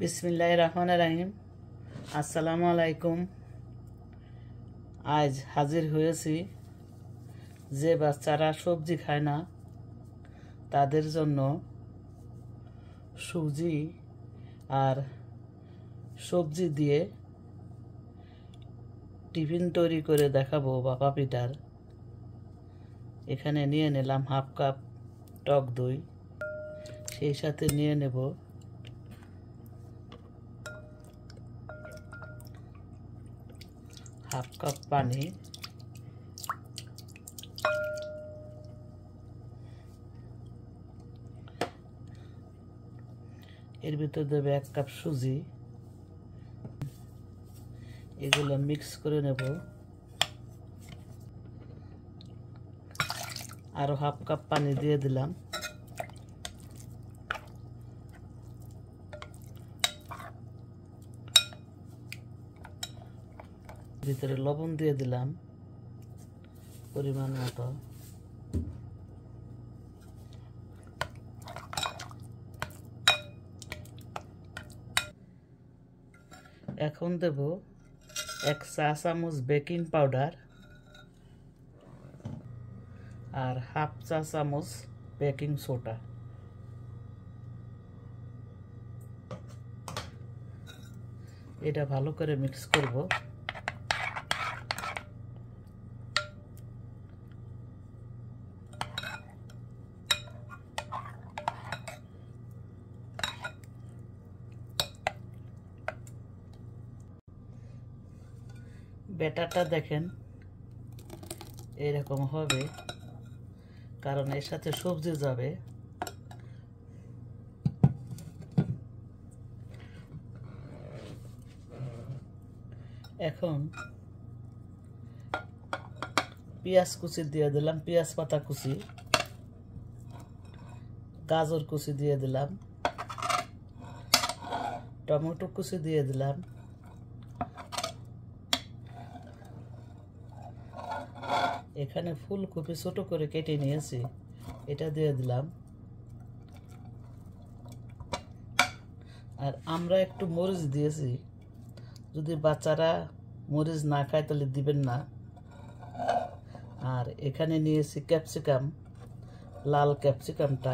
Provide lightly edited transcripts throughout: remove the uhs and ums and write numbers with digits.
বিসমিল্লাহির রহমানির রহিম। আসসালামু আলাইকুম। আজ হাজির হয়েছি যে বাচ্চারা সবজি খায় না তাদের জন্য সুজি আর সবজি দিয়ে টিফিন তৈরি করে দেখাবো ভাপা পিঠার। এখানে নিয়ে নিলাম হাফ কাপ টক দই, সেই সাথে নিয়ে নেব হাফ কাপ পানি, এর ভিতর দেবে 1 কাপ সুজি। এগুলো মিক্স করে নেব। আরো হাফ কাপ পানি দিয়ে দিলাম। ভিতরে লবণ দিয়ে দিলাম পরিমাণ মতো। এখন দেব 1 চা চামচ বেকিং পাউডার আর হাফ চা চামচ বেকিং সোডা। এটা ভালো করে মিক্স করব। ব্যাটারটা দেখেন এরকম হবে, কারণ এর সাথে সবজি যাবে। এখন পেঁয়াজ কুচি দিয়ে দিলাম, পেঁয়াজ পাতা কুচি, গাজর কুচি দিয়ে দিলাম, টমেটো কুচি দিয়ে দিলাম, এখানে ফুলকপি ছোট করে কেটে নিয়েছি, এটা দিয়ে দিলাম। আর আমরা একটু মরিচ দিয়েছি, যদি বাচ্চারা মরিচ না খায় তাহলে দিবেন না। আর এখানে নিয়েছি ক্যাপসিকাম, লাল ক্যাপসিকামটা।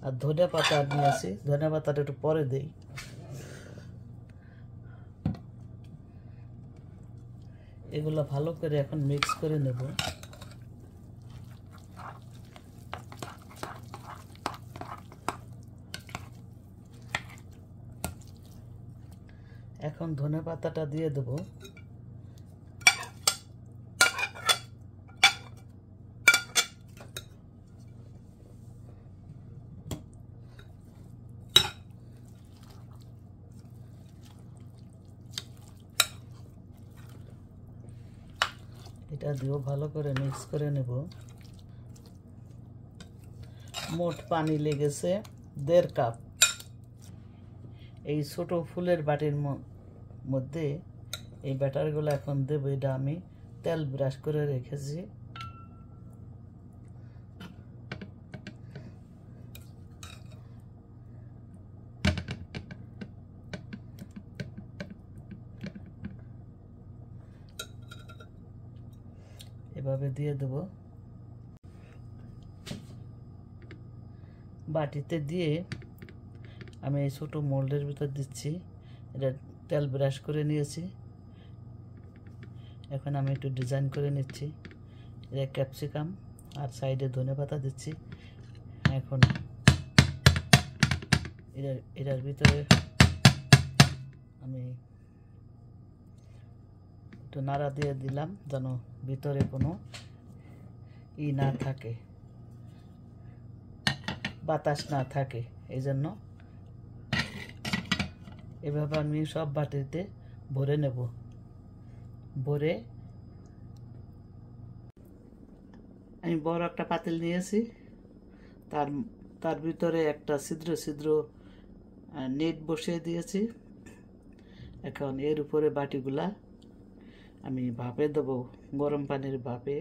আর ধনে পাতা নিয়েছি, ধনে পাতাটা একটু পরে দেই। এগুলো ভালো করে এখন মিক্স করে নেব। এখন ধনে পাতাটা দিয়ে দেব। এটা দিয়েও ভালো করে মিক্স করে নেব। মোট পানি লেগেছে 1.5 কাপ। এই ছোট ফুলের বাটির মধ্যে এই ব্যাটারগুলো এখন দেব। এটা আমি তেল ব্রাশ করে রেখেছি। এভাবে দিয়ে দেব। বাটিতে দিয়ে আমি এই ছোট মোল্ডের ভিতর দিচ্ছি। এটা তেল ব্রাশ করে নিয়েছি। এখন আমি একটু ডিজাইন করে নিচ্ছি। এটা ক্যাপসিকাম আর সাইডে ধনেপাতা দিচ্ছি। এখন এটার ভিতরে আমি একটু নাড়া দিয়ে দিলাম, যেন ভিতরে কোনো না থাকে, বাতাস না থাকে। এই জন্য এভাবে আমি সব বাটিতে ভরে নেব। ভরে আমি বড় একটা পাতিল নিয়েছি, তার ভিতরে একটা ছিদ্র ছিদ্র নেট বসিয়ে দিয়েছি। এখন এর উপরে বাটিগুলা আমি ভাপে দেবো, গরম পানির ভাপে।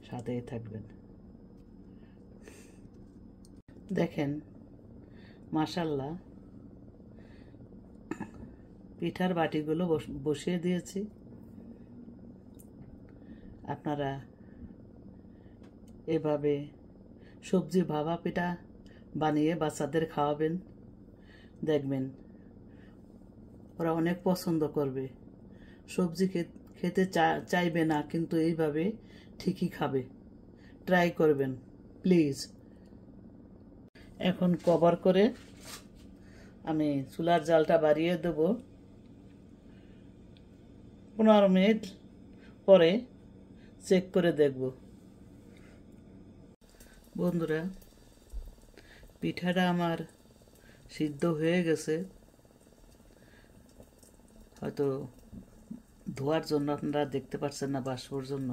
সাথেই থাকবেন। দেখেন মাশাআল্লাহ পিঠার বাটিগুলো বসিয়ে দিয়েছি। আপনারা এভাবে সবজি ভাপা পিঠা বানিয়ে বাচ্চাদের খাওয়াবেন, দেখবেন ওরা অনেক পছন্দ করবে। সবজি খেতে চাইবে না, কিন্তু এইভাবে ঠিকই খাবে। ট্রাই করবেন প্লিজ। এখন কভার করে আমি চুলার জালটা বাড়িয়ে দেব। 15 মিনিট পরে চেক করে দেখব। বন্ধুরা, পিঠাটা আমার সিদ্ধ হয়ে গেছে। হয়তো ধোয়ার জন্য আপনারা দেখতে পাচ্ছেন না, বাষ্পর জন্য।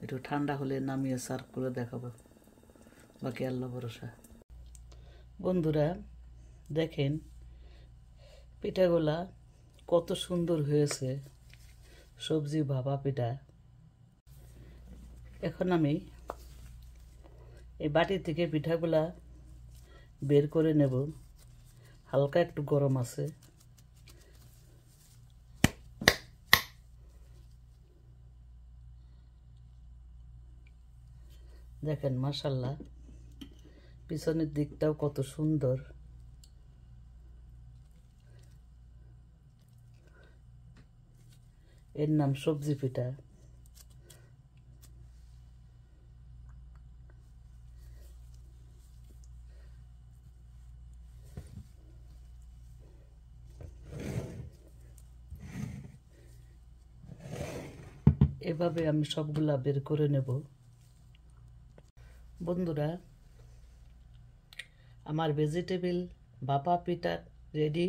একটু ঠান্ডা হলে নামিয়ে সার্ভ করে দেখাবো, বাকি আল্লাহ ভরসা। বন্ধুরা দেখেন পিঠাগুলা কত সুন্দর হয়েছে, সবজি ভাপা পিঠা। এখন আমি এই বাটি থেকে পিঠাগুলা বের করে নেব। হালকা একটু গরম আছে। দেখেন মাশাআল্লাহ পিছনের দিকটাও কত সুন্দর। এর নাম সবজি পিঠা। এভাবে আমি সবগুলা বের করে নেব। বন্ধুরা, আমার ভেজিটেবল ভাপা পিঠা রেডি।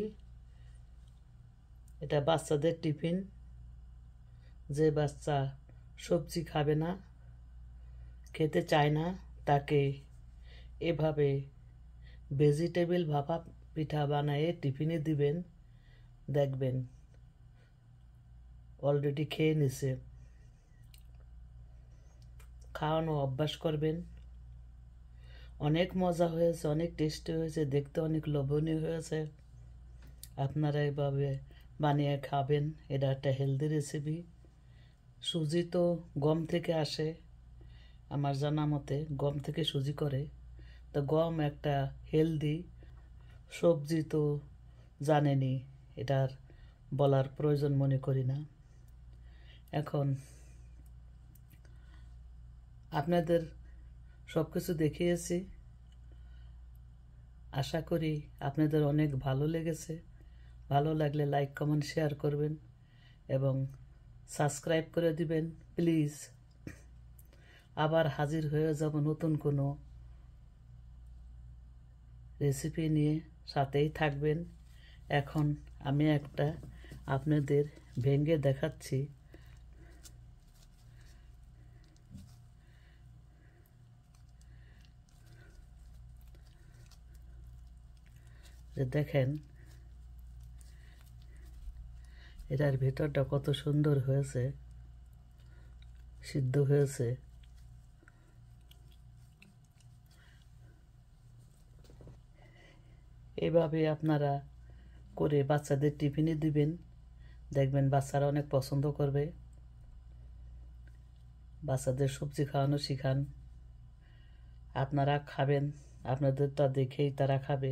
এটা বাচ্চাদের টিফিন। যে বাচ্চা সবজি খাবে না, খেতে চায় না, তাকে এভাবে ভেজিটেবল ভাপা পিঠা বানিয়ে টিফিনে দিবেন, দেখবেন অলরেডি খেয়ে নিছে। খাওয়ানো অভ্যাস করবেন। অনেক মজা হয়েছে, অনেক টেস্টি হয়েছে, দেখতে অনেক লোভনীয় হয়েছে। আপনারা এভাবে বানিয়ে খাবেন। এটা একটা হেলদি রেসিপি। সুজি তো গম থেকে আসে, আমার জানা মতে গম থেকে সুজি করে। তো গম একটা হেলদি সবজি, তো জানেনই, এটার বলার প্রয়োজন মনে করি না। এখন আপনাদের সব কিছু দেখিয়েছি। আশা করি আপনাদের অনেক ভালো লেগেছে। ভালো লাগলে লাইক কমেন্ট শেয়ার করবেন এবং সাবস্ক্রাইব করে দিবেন প্লিজ। আবার হাজির হয়ে যাব নতুন কোনো রেসিপি নিয়ে, সাথেই থাকবেন। এখন আমি একটা আপনাদের ভেঙে দেখাচ্ছি। দেখেন এটার ভেতরটা কত সুন্দর হয়েছে, সিদ্ধ হয়েছে। এভাবে আপনারা করে বাচ্চাদের টিফিনে দিবেন, দেখবেন বাচ্চারা অনেক পছন্দ করবে। বাচ্চাদের সবজি খাওয়ানো শিখান। আপনারা খাবেন, আপনাদেরটা দেখেই তারা খাবে।